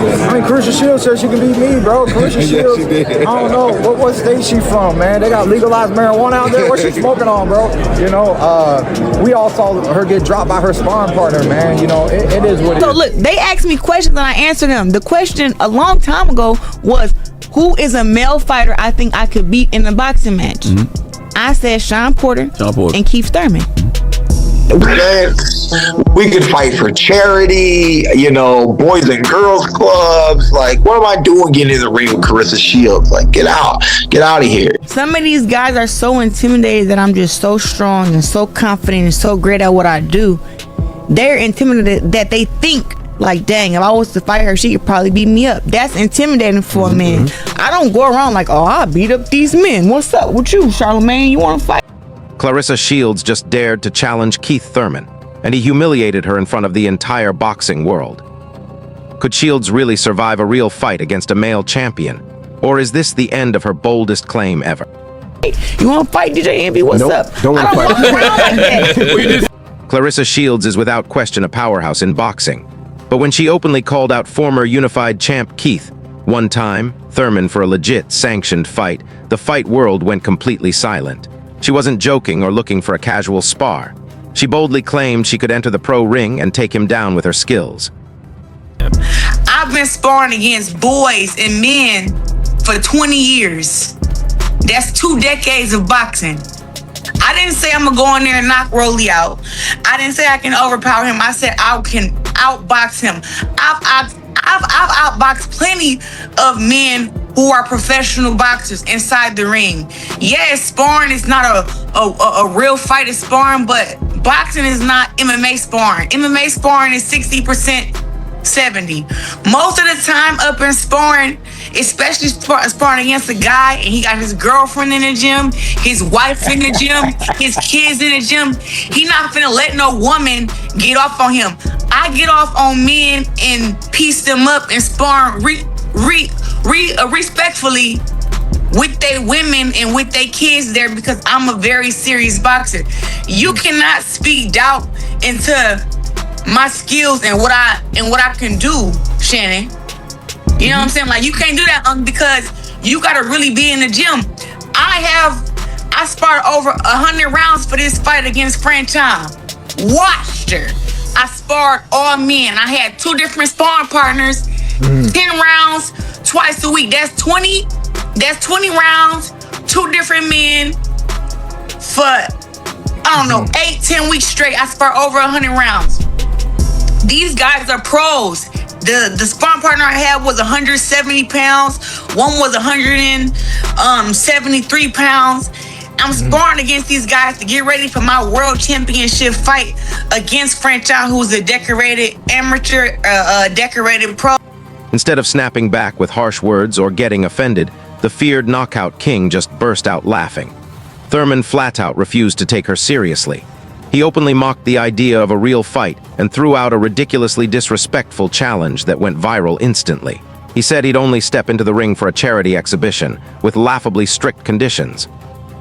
I mean, Claressa Shields said she can beat me, bro. Claressa Shields, she did. I don't know, what state she from, man? They got legalized marijuana out there. What's she smoking on, bro? You know, we all saw her get dropped by her sparring partner, man. You know, it is what it is. So look, they asked me questions and I answered them. The question a long time ago was, who is a male fighter I think I could beat in a boxing match? I said Sean Porter and Keith Thurman. We could fight for charity, you know, boys and girls clubs. Like, what am I doing getting in the ring with Claressa Shields? Like, get out of here. Some of these guys are so intimidated that I'm just so strong and so confident and so great at what I do. They're intimidated that they think, like, dang, if I was to fight her, she could probably beat me up. That's intimidating for a man. I don't go around like, oh, I beat up these men. What's up with you, Charlamagne? You want to fight? Claressa Shields just dared to challenge Keith Thurman, and he humiliated her in front of the entire boxing world. Could Shields really survive a real fight against a male champion? Or is this the end of her boldest claim ever? You want to fight, DJ Envy? What's up? Don't want to fight. Walk around like that. Claressa Shields is without question a powerhouse in boxing. But when she openly called out former unified champ Keith, one time, Thurman for a legit, sanctioned fight, the fight world went completely silent. She wasn't joking or looking for a casual spar. She boldly claimed she could enter the pro ring and take him down with her skills. I've been sparring against boys and men for 20 years. That's 2 decades of boxing. I didn't say I'm gonna go in there and knock Rolly out. I didn't say I can overpower him. I said I can outbox him. I've outboxed plenty of men who are professional boxers inside the ring. Yes, sparring is not a real fight is sparring, but boxing is not MMA sparring. MMA sparring is 60%, 70. Most of the time up in sparring, especially sparring against a guy and he got his girlfriend in the gym, his wife in the gym, his kids in the gym, he not finna let no woman get off on him. I get off on men and piece them up and spar respectfully with their women and with their kids there because I'm a very serious boxer. You cannot speak doubt into my skills and what I can do, Shannon. You know what I'm saying? Like, you can't do that because you gotta really be in the gym. I sparred over 100 rounds for this fight against Franchon. Watched her. I sparred all men. I had 2 different sparring partners, 10 rounds, twice a week. That's 20 rounds, 2 different men for, I don't know, 8-10 weeks straight. I sparred over 100 rounds. These guys are pros. The sparring partner I had was 170 pounds. One was 173 pounds. I'm sparring against these guys to get ready for my world championship fight against Franchon, who's a decorated amateur, decorated pro. Instead of snapping back with harsh words or getting offended, the feared knockout king just burst out laughing. Thurman flat out refused to take her seriously. He openly mocked the idea of a real fight and threw out a ridiculously disrespectful challenge that went viral instantly. He said he'd only step into the ring for a charity exhibition with laughably strict conditions.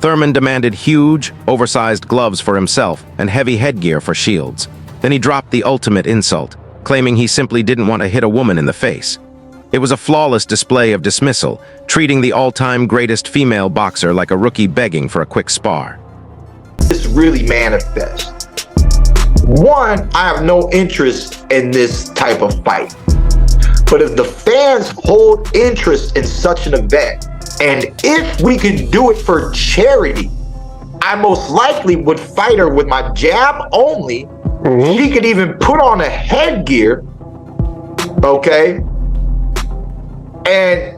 Thurman demanded huge, oversized gloves for himself and heavy headgear for Shields. Then he dropped the ultimate insult, claiming he simply didn't want to hit a woman in the face. It was a flawless display of dismissal, treating the all-time greatest female boxer like a rookie begging for a quick spar. This really manifests. One, I have no interest in this type of fight. But if the fans hold interest in such an event, and if we can do it for charity, I most likely would fight her with my jab only. She could even put on a headgear, okay? And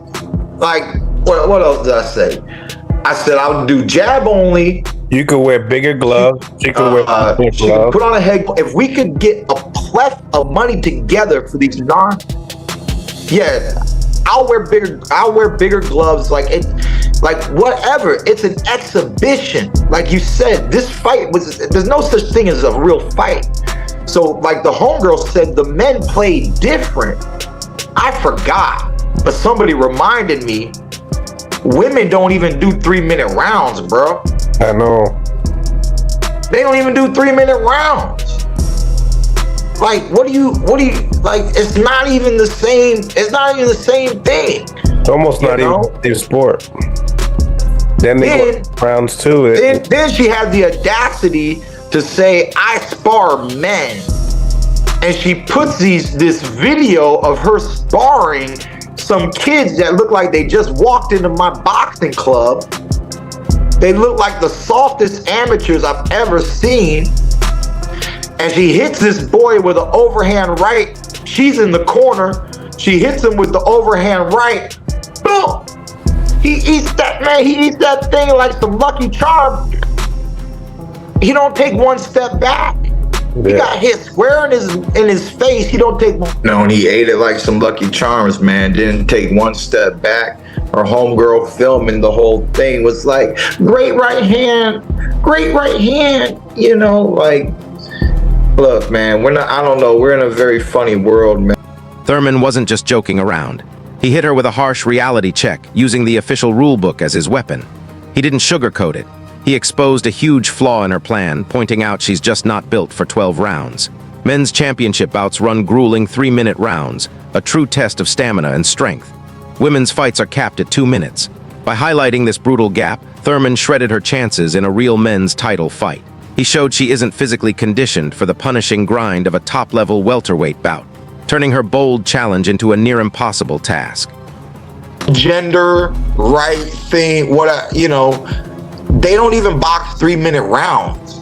like, what else did I say? I said I would do jab only. You could wear bigger gloves. She could wear bigger she gloves. could put on a head. If we could get a plethora of money together for these I'll wear bigger gloves. Like whatever. It's an exhibition. Like you said, this fight there's no such thing as a real fight. So like the homegirl said, the men played different. I forgot, but somebody reminded me. Women don't even do 3-minute rounds, bro. I know. They don't even do 3-minute rounds. like, what do you, like, it's not even the same, thing. It's almost not even the same sport. Then they go rounds too. Then she had the audacity to say, I spar men. And she puts this video of her sparring some kids that look like they just walked into my boxing club. They look like the softest amateurs I've ever seen. And she hits this boy with an overhand right. She's in the corner. She hits him with the overhand right. Boom! He eats that thing like some Lucky Charms. He don't take one step back. Yeah. He got hit square in his face. He don't take one. No, and he ate it like some Lucky Charms, man. Didn't take one step back. Her homegirl filming the whole thing was like, great right hand. You know, like, look, man, I don't know. We're in a very funny world, man. Thurman wasn't just joking around. He hit her with a harsh reality check, using the official rulebook as his weapon. He didn't sugarcoat it. He exposed a huge flaw in her plan, pointing out she's just not built for 12 rounds. Men's championship bouts run grueling 3-minute rounds, a true test of stamina and strength. Women's fights are capped at 2 minutes. By highlighting this brutal gap, Thurman shredded her chances in a real men's title fight. He showed she isn't physically conditioned for the punishing grind of a top-level welterweight bout, turning her bold challenge into a near-impossible task. Gender, right thing, they don't even box 3-minute rounds.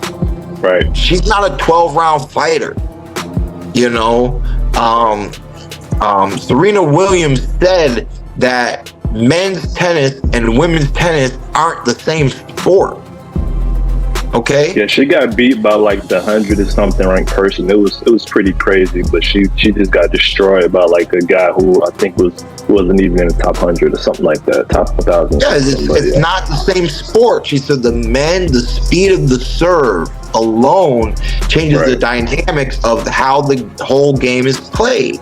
Right. She's not a 12-round fighter. Serena Williams said that men's tennis and women's tennis aren't the same sport. Okay. Yeah, she got beat by like the 100 or something ranked person. It was pretty crazy, but she just got destroyed by like a guy who I think wasn't even in the top 100 or something like that, top 1,000. Yeah, it's not the same sport. She said the speed of the serve alone changes the dynamics of how the whole game is played.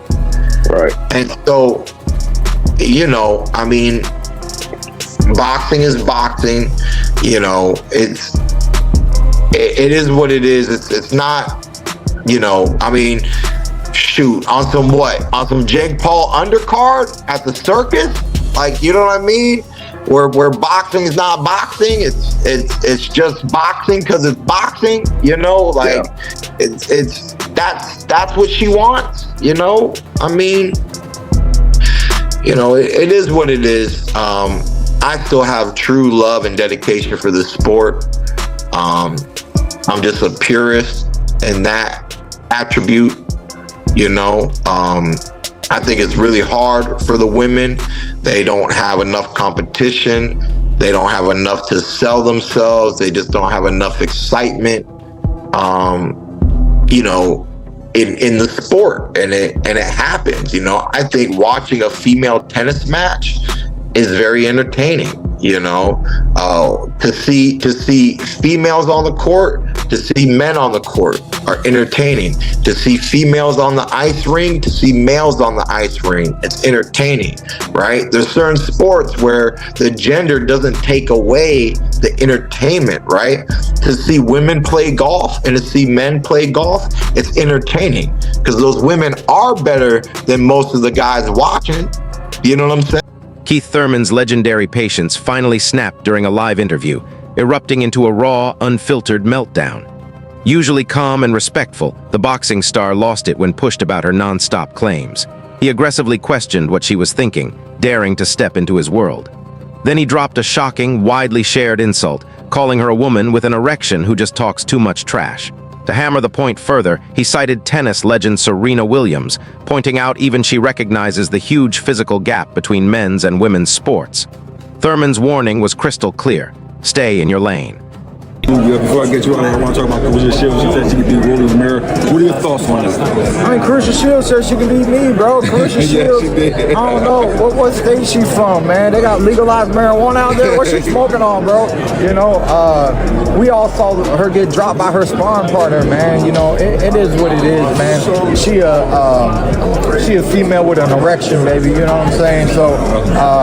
Right. And so, boxing is boxing. It is what it is. It's not, shoot, on some Jake Paul undercard at the circus? Like, you know what I mean? Where boxing is not boxing, it's just boxing because it's boxing, that's what she wants, it is what it is. I still have true love and dedication for this sport. I'm just a purist in that attribute, I think it's really hard for the women. They don't have enough competition. They don't have enough to sell themselves. They just don't have enough excitement, in the sport, and it happens. I think watching a female tennis match is very entertaining. To see females on the court, to see men on the court are entertaining. To see females on the ice ring, to see males on the ice ring, it's entertaining, right? There's certain sports where the gender doesn't take away the entertainment, right? To see women play golf and to see men play golf, it's entertaining because those women are better than most of the guys watching. You know what I'm saying? Keith Thurman's legendary patience finally snapped during a live interview, erupting into a raw, unfiltered meltdown. Usually calm and respectful, the boxing star lost it when pushed about her non-stop claims. He aggressively questioned what she was thinking, daring to step into his world. Then he dropped a shocking, widely shared insult, calling her a woman with an erection who just talks too much trash. To hammer the point further, he cited tennis legend Serena Williams, pointing out even she recognizes the huge physical gap between men's and women's sports. Thurman's warning was crystal clear: stay in your lane. Before I get you out of here, I want to talk about Claressa Shields. She said she could beat Rollins Mirror. What are your thoughts on that? Claressa Shields said she can beat me, bro. Claressa Shields, I don't know what state she from, man. They got legalized marijuana out there. What she smoking on, bro? We all saw her get dropped by her sparring partner, man. It is what it is, man. She a female with an erection, baby. You know what I'm saying? So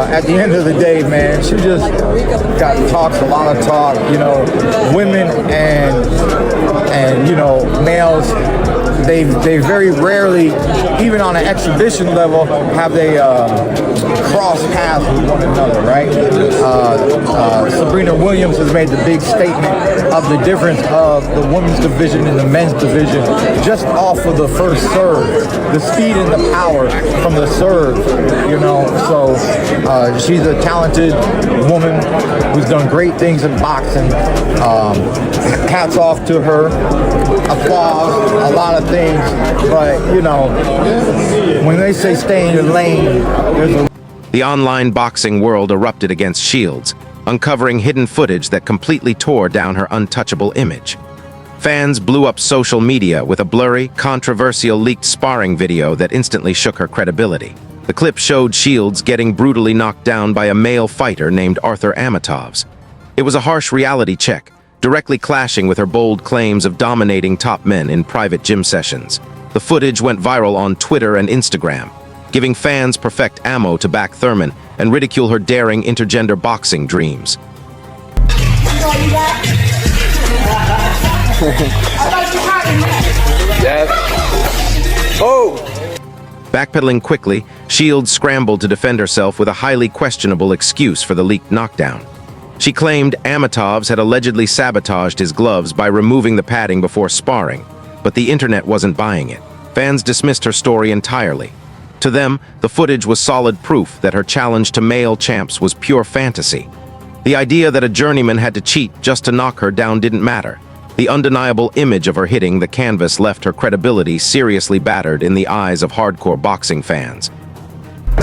at the end of the day, man, she just talks a lot of talk. Women and males they very rarely, even on an exhibition level, have they cross paths with one another, right? Sabrina Williams has made the big statement of the difference of the women's division and the men's division just off of the first serve, the speed and the power from the serve, you know. So she's a talented woman who's done great things in boxing. Hats off to her, applause, a lot of things, but you know, when they say stay in your lane, there's a... The online boxing world erupted against Shields, uncovering hidden footage that completely tore down her untouchable image. Fans blew up social media with a blurry, controversial leaked sparring video that instantly shook her credibility. The clip showed Shields getting brutally knocked down by a male fighter named Arthur Amatovs. It was a harsh reality check, directly clashing with her bold claims of dominating top men in private gym sessions. The footage went viral on Twitter and Instagram, giving fans perfect ammo to back Thurman and ridicule her daring intergender boxing dreams. Backpedaling quickly, Shields scrambled to defend herself with a highly questionable excuse for the leaked knockdown. She claimed Amatovs had allegedly sabotaged his gloves by removing the padding before sparring, but the internet wasn't buying it. Fans dismissed her story entirely. To them, the footage was solid proof that her challenge to male champs was pure fantasy. The idea that a journeyman had to cheat just to knock her down didn't matter. The undeniable image of her hitting the canvas left her credibility seriously battered in the eyes of hardcore boxing fans.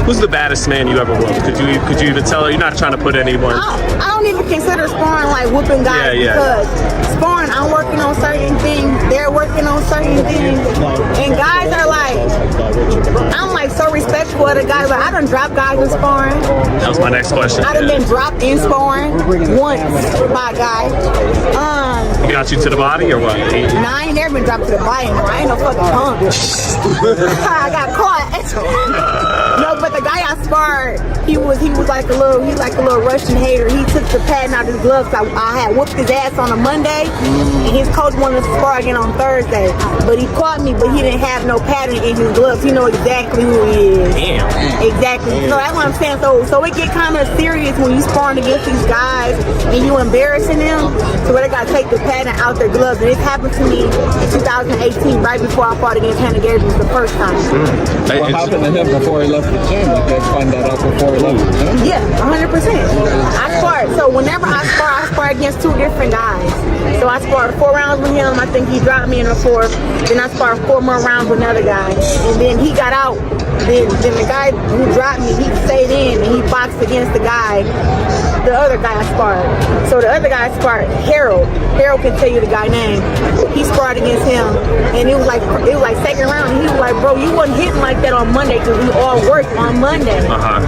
Who's the baddest man you ever whooped? Could you even tell her? You're not trying to put anyone. I don't even consider sparring like whooping guys because sparring, I'm working on certain things, they're working on certain things, and guys are like, I'm like so respectful of the guys. Like I done dropped guys in sparring. That was my next question. I done been dropped in sparring once by a guy. He got you to the body or what? Nah, I ain't never been dropped to the body. No, I ain't no fucking punk. I got caught. No, but the guy I sparred, he was like a little Russian hater. He took the padding out of his gloves. I had whooped his ass on a Monday, and his coach wanted to spar again on Thursday. But he caught me, but he didn't have no padding in his gloves. He know exactly who he is. Damn. Exactly. So that's what I'm saying. So it get kind of serious when you sparring against these guys and you embarrassing them. So they gotta take the padding out their gloves. And it happened to me in 2018, right before I fought against Hannah Gabriel the first time. What happened to him before he left the gym? Like they find that out before he left the gym? Yeah, 100%. I sparred. So whenever I spar against two different guys. So I sparred 4 rounds with him. I think he dropped me in the 4th. Then I sparred 4 more rounds with another guy. And then he got out. Then the guy who dropped me, he stayed in and he boxed against the other guy I sparred. So the other guy I sparred, Harold. Harold can tell you the guy's name. He sparred against him, and it was like second round. And he was like, bro, you wasn't hitting like that on Monday because we all worked on Monday.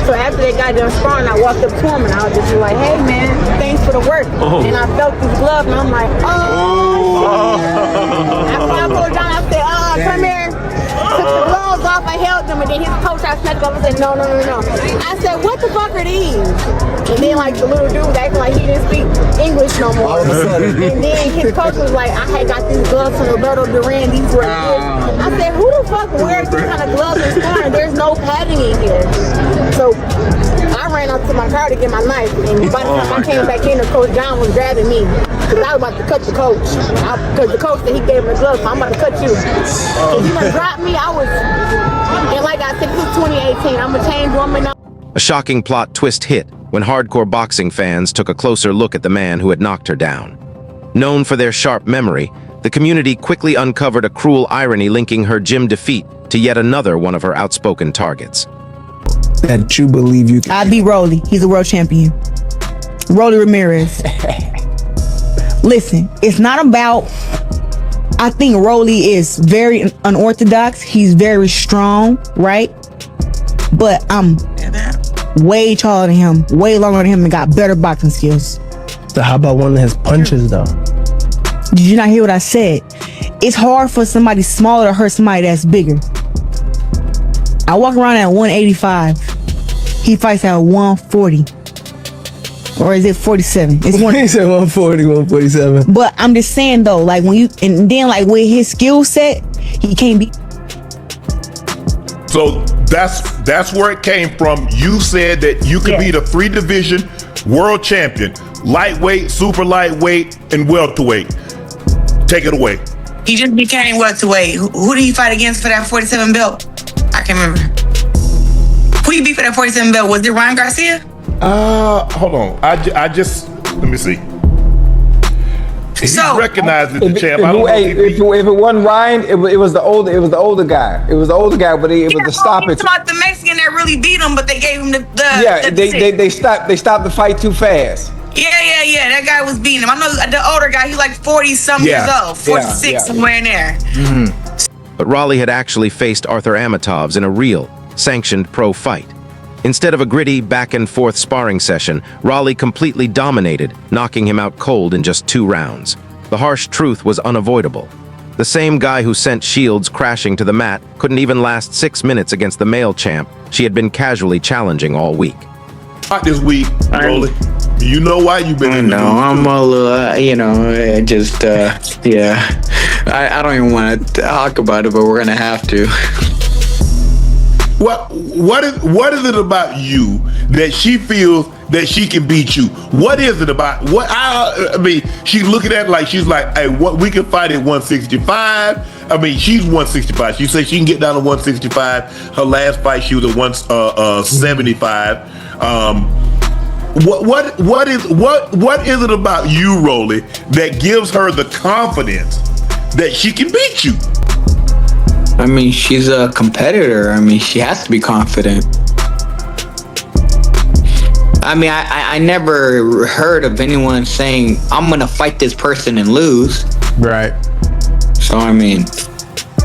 So after they got done sparring, I walked up to him and I was just like, hey man, thanks for the work. And I felt his glove and I'm like, After I pulled down, I said, come here. Took the gloves off, I held them, and then his coach, I snatched up and said, no. I said, what the fuck are these? And then like the little dude was acting like he didn't speak English no more. And then his coach was like, I had got these gloves from Roberto Duran, these were good. I said, who the fuck wears these kind of gloves in sparring? There's no padding in here. So I ran up to my car to get my knife, and by the time I came back in, the coach John was grabbing me because I was about to cut the coach. Because the coach said he gave him the gloves, so I'm about to cut you. If you done dropped me, I was, and like I said, this is 2018. I'm a changed woman now. A shocking plot twist hit when hardcore boxing fans took a closer look at the man who had knocked her down. Known for their sharp memory, the community quickly uncovered a cruel irony linking her gym defeat to yet another one of her outspoken targets. That you believe you can. I beat Rolly. He's a world champion. Rolly Ramirez. Listen, it's not about... I think Rolly is very unorthodox. He's very strong, right? But I'm way taller than him, way longer than him, and got better boxing skills. So how about one of his punches, though? Did you not hear what I said? It's hard for somebody smaller to hurt somebody that's bigger. I walk around at 185. He fights at 140. Or is it 47? It's one. He said 140, 147. But I'm just saying though, like when you, and then like with his skill set, He can't be. So that's where it came from. You said that you could be the 3-division world champion, lightweight, super lightweight, and welterweight. Take it away. He just became welterweight. Who did he fight against for that 47 belt? I can't remember. Who he beat for that 47 belt? Was it Ryan Garcia? Hold on. I just let me see. He recognized the champ. If it wasn't Ryan, it was the older guy. It was the older guy, but it was the stoppage. About the Mexican that really beat him, but they gave him the they stopped the fight too fast. Yeah. That guy was beating him. I know the older guy. He like 40-something years old, 46 somewhere in there. Mm-hmm. But Raleigh had actually faced Arthur Amatovs in a real, sanctioned pro fight. Instead of a gritty back-and-forth sparring session, Raleigh completely dominated, knocking him out cold in just 2 rounds. The harsh truth was unavoidable. The same guy who sent Shields crashing to the mat couldn't even last 6 minutes against the male champ she had been casually challenging all week. Not this week, Rolly. You know why you've been. No, I'm a little, I don't even want to talk about it, but we're gonna have to. What is it about you that she feels that she can beat you? What is it about? I mean, she's looking at it like she's like, hey, what, we can fight at 165. I mean, she's 165. She said she can get down to 165. Her last fight, she was at 175. What is it about you, Rolly, that gives her the confidence that she can beat you? I mean, she's a competitor. I mean, she has to be confident. I mean, I never heard of anyone saying, I'm going to fight this person and lose. Right. So, I mean.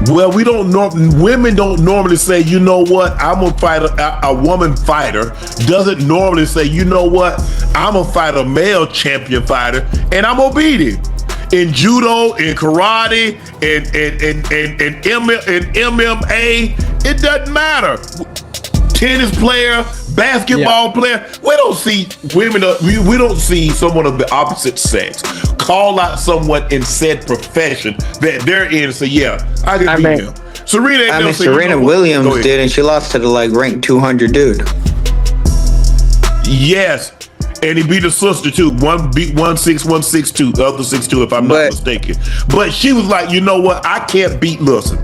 Well, women don't normally say, you know what, I'm going to fight a woman fighter. Doesn't normally say, you know what, I'm going to fight a male champion fighter and I'm going to beat him. In judo, in karate, in MMA, it doesn't matter. Tennis player, basketball player, we don't see women. We don't see someone of the opposite sex call out someone in said profession that they're in and say, "Yeah, I can beat him." Serena Williams did, and she lost to the ranked 200 dude. Yes. And he beat her sister too. One beat 1-6, 1-6-2, the other 6-2, if I'm not mistaken. But she was like, you know what? I can't beat. Listen,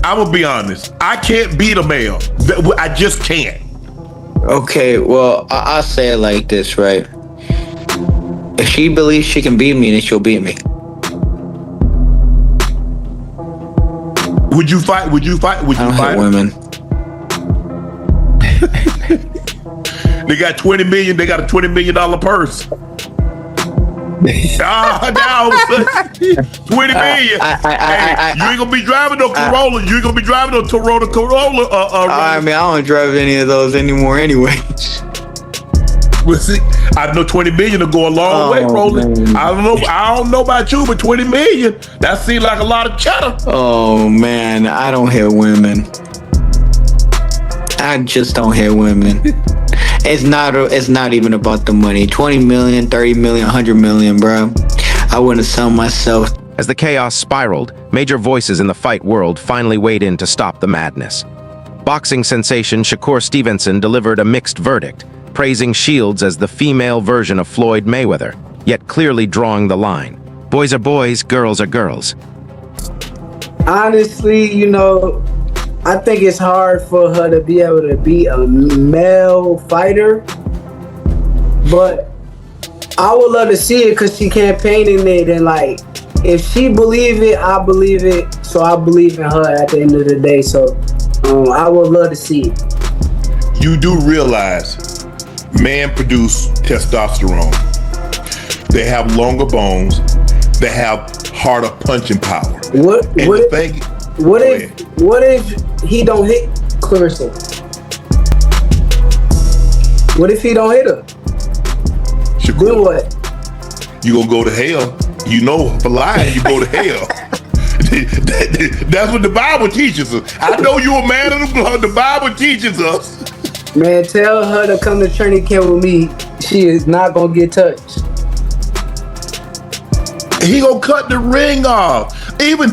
I'm gonna be honest. I can't beat a male. I just can't. Okay, well, I'll say it like this, right? If she believes she can beat me, then she'll beat me. Would you fight? I don't hate women. They got 20 million. They got a $20 million purse. Now 20 million. You ain't gonna be driving no Corolla. You ain't gonna be driving no Toyota Corolla. I mean, I don't drive any of those anymore, anyways. Well, see, I know 20 million will go a long way, Roland. I don't know about you, but 20 million, that seems like a lot of cheddar. Oh man, I don't hit women. I just don't hit women. It's not even about the money. 20 million, 30 million, 100 million, bro. I wouldn't sell myself. As the chaos spiraled, major voices in the fight world finally weighed in to stop the madness. Boxing sensation Shakur Stevenson delivered a mixed verdict, praising Shields as the female version of Floyd Mayweather, yet clearly drawing the line. Boys are boys, girls are girls. Honestly, I think it's hard for her to be able to beat a male fighter, but I would love to see it because she campaigning it, and if she believe it, I believe it, so I believe in her at the end of the day. So I would love to see it. You do realize men produce testosterone. They have longer bones. They have harder punching power. What if he don't hit Claressa? What if he don't hit her? Then what? You gonna go to hell. For lying, you go to hell. That's what the Bible teaches us. I know you a man of the blood. The Bible teaches us. Man, tell her to come to training camp with me. She is not gonna get touched. He gonna cut the ring off. Even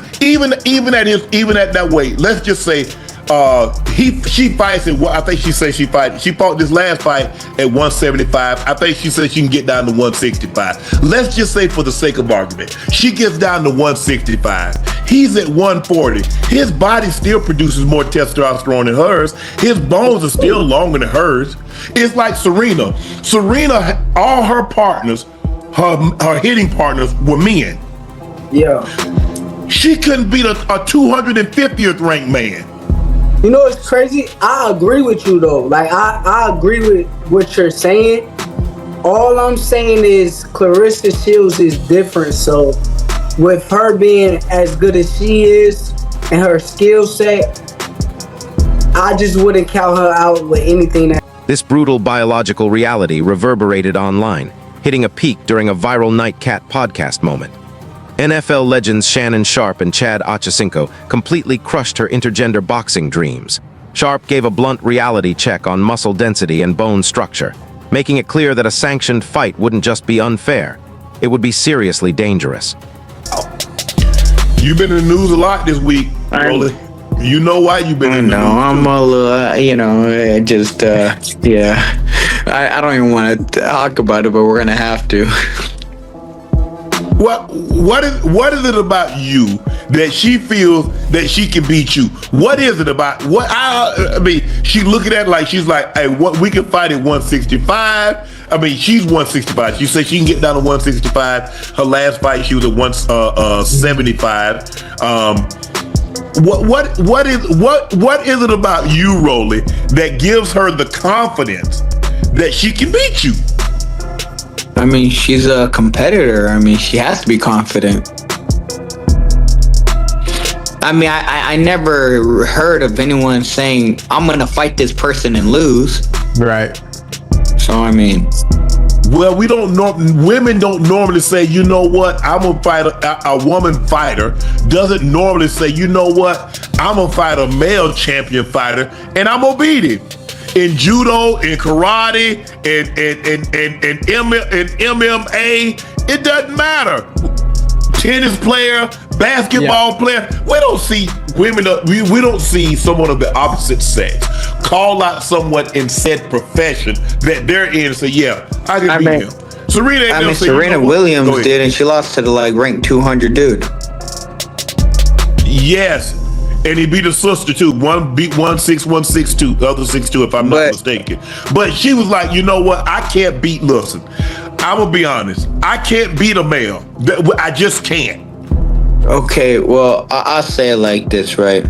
at that weight. Let's just say she fights at what I think she said she fought this last fight at 175. I think she said she can get down to 165. Let's just say for the sake of argument, she gets down to 165. He's at 140. His body still produces more testosterone than hers. His bones are still longer than hers. It's like Serena. Serena, all her partners, her hitting partners were men. Yeah. She couldn't beat a 250th ranked man. You know what's crazy? I agree with you though. Like I agree with what you're saying. All I'm saying is Claressa Shields is different. So with her being as good as she is and her skill set, I just wouldn't count her out with anything that. This brutal biological reality reverberated online, hitting a peak during a viral Nightcat podcast moment. NFL legends Shannon Sharpe and Chad Ochocinco completely crushed her intergender boxing dreams. Sharpe gave a blunt reality check on muscle density and bone structure, making it clear that a sanctioned fight wouldn't just be unfair, it would be seriously dangerous. You've been in the news a lot this week, Rolly. You know why you've been in the news. I'm a little, yeah. I don't even want to talk about it, but we're going to have to. What is it about you that she feels that she can beat you? What is it about? I mean, she looking at it like she's like, hey, we can fight at 165. I mean, she's 165. She said she can get down to 165. Her last fight, she was at 175. What is it about you, Rolly, that gives her the confidence that she can beat you? I mean, she's a competitor. I mean, she has to be confident. I mean, I never heard of anyone saying, I'm going to fight this person and lose. Right. So, I mean. Well, women don't normally say, you know what, I'm going to fight a woman fighter doesn't normally say, you know what, I'm going to fight a male champion fighter and I'm going to beat him. In judo, in karate, in MMA, it doesn't matter. Tennis player, basketball player, we don't see women. We don't see someone of the opposite sex call out someone in said profession that they're in and say, "Yeah, I can beat him." Serena Williams did, and she lost to the ranked 200 dude. Yes. And he beat his sister too. One beat 1-6, 1-6-2, the other 6-2, if I'm not mistaken. But she was like, you know what? I can't beat. Listen, I'm gonna be honest. I can't beat a male. I just can't. Okay, well, I'll say it like this, right?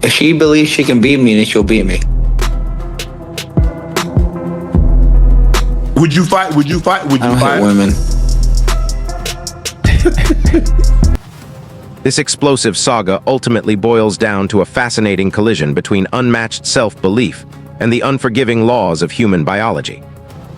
If she believes she can beat me, then she'll beat me. Would you fight? Would you fight? Would you fight? Women. This explosive saga ultimately boils down to a fascinating collision between unmatched self-belief and the unforgiving laws of human biology.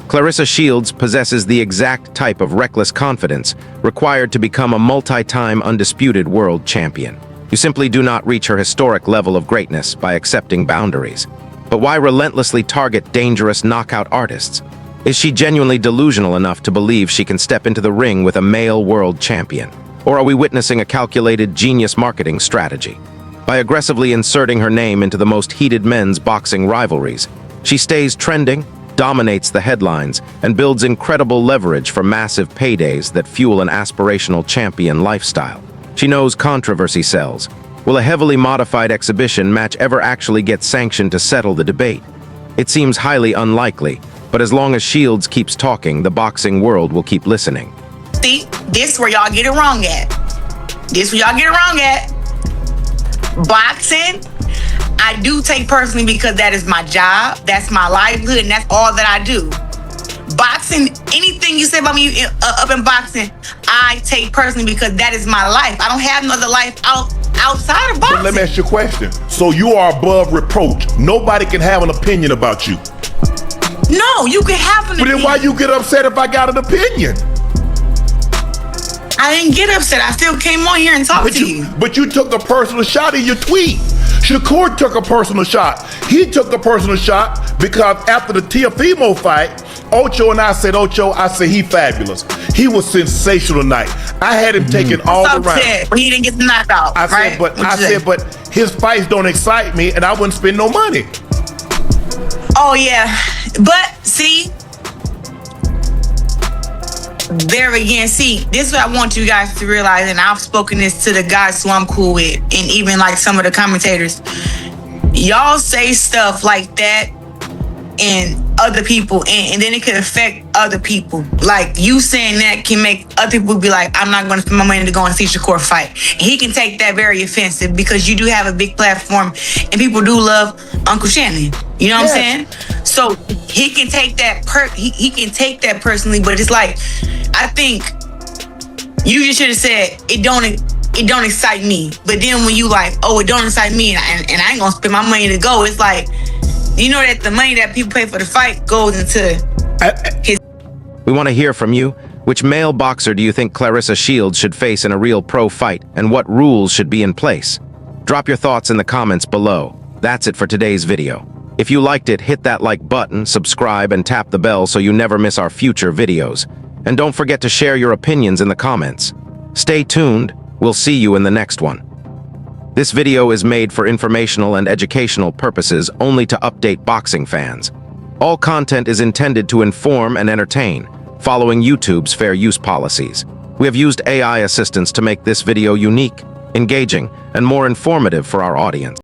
Claressa Shields possesses the exact type of reckless confidence required to become a multi-time undisputed world champion. You simply do not reach her historic level of greatness by accepting boundaries. But why relentlessly target dangerous knockout artists? Is she genuinely delusional enough to believe she can step into the ring with a male world champion? Or are we witnessing a calculated genius marketing strategy? By aggressively inserting her name into the most heated men's boxing rivalries, she stays trending, dominates the headlines, and builds incredible leverage for massive paydays that fuel an aspirational champion lifestyle. She knows controversy sells. Will a heavily modified exhibition match ever actually get sanctioned to settle the debate? It seems highly unlikely, but as long as Shields keeps talking, the boxing world will keep listening. See, this where y'all get it wrong at. Boxing, I do take personally because that is my job, that's my livelihood, and that's all that I do. Boxing, anything you say about me up in boxing, I take personally because that is my life. I don't have no other life outside of boxing. So let me ask you a question. So you are above reproach. Nobody can have an opinion about you. No, you can have an opinion. But then why you get upset if I got an opinion? I didn't get upset. I still came on here and talked to you. But you took a personal shot in your tweet. Shakur took a personal shot. He took a personal shot because after the Teofimo fight, Ocho and I said, I said, he fabulous. He was sensational tonight. I had him taking all the rounds. But he didn't get the knockout. I said, but his fights don't excite me, and I wouldn't spend no money. Oh yeah, but see, there again, see, this is what I want you guys to realize, and I've spoken this to the guys who I'm cool with, and even like some of the commentators. Y'all say stuff like that and other people, and then it could affect other people. Like, you saying that can make other people be like, I'm not going to spend my money to go and see Shakur fight. And he can take that very offensive because you do have a big platform and people do love Uncle Shannon. You know what I'm saying? So he can take that he can take that personally, but it's like, I think you just should have said it don't excite me. But then when you like, oh, it don't excite me, and I ain't gonna spend my money to go, it's like, you know that the money that people pay for the fight goes into his. We want to hear from you. Which male boxer do you think Claressa Shields should face in a real pro fight, and what rules should be in place? Drop your thoughts in the comments below. That's it for today's video. If you liked it, hit that like button, subscribe, and tap the bell so you never miss our future videos. And don't forget to share your opinions in the comments. Stay tuned. We'll see you in the next one. This video is made for informational and educational purposes only to update boxing fans. All content is intended to inform and entertain, following YouTube's fair use policies. We have used AI assistance to make this video unique, engaging, and more informative for our audience.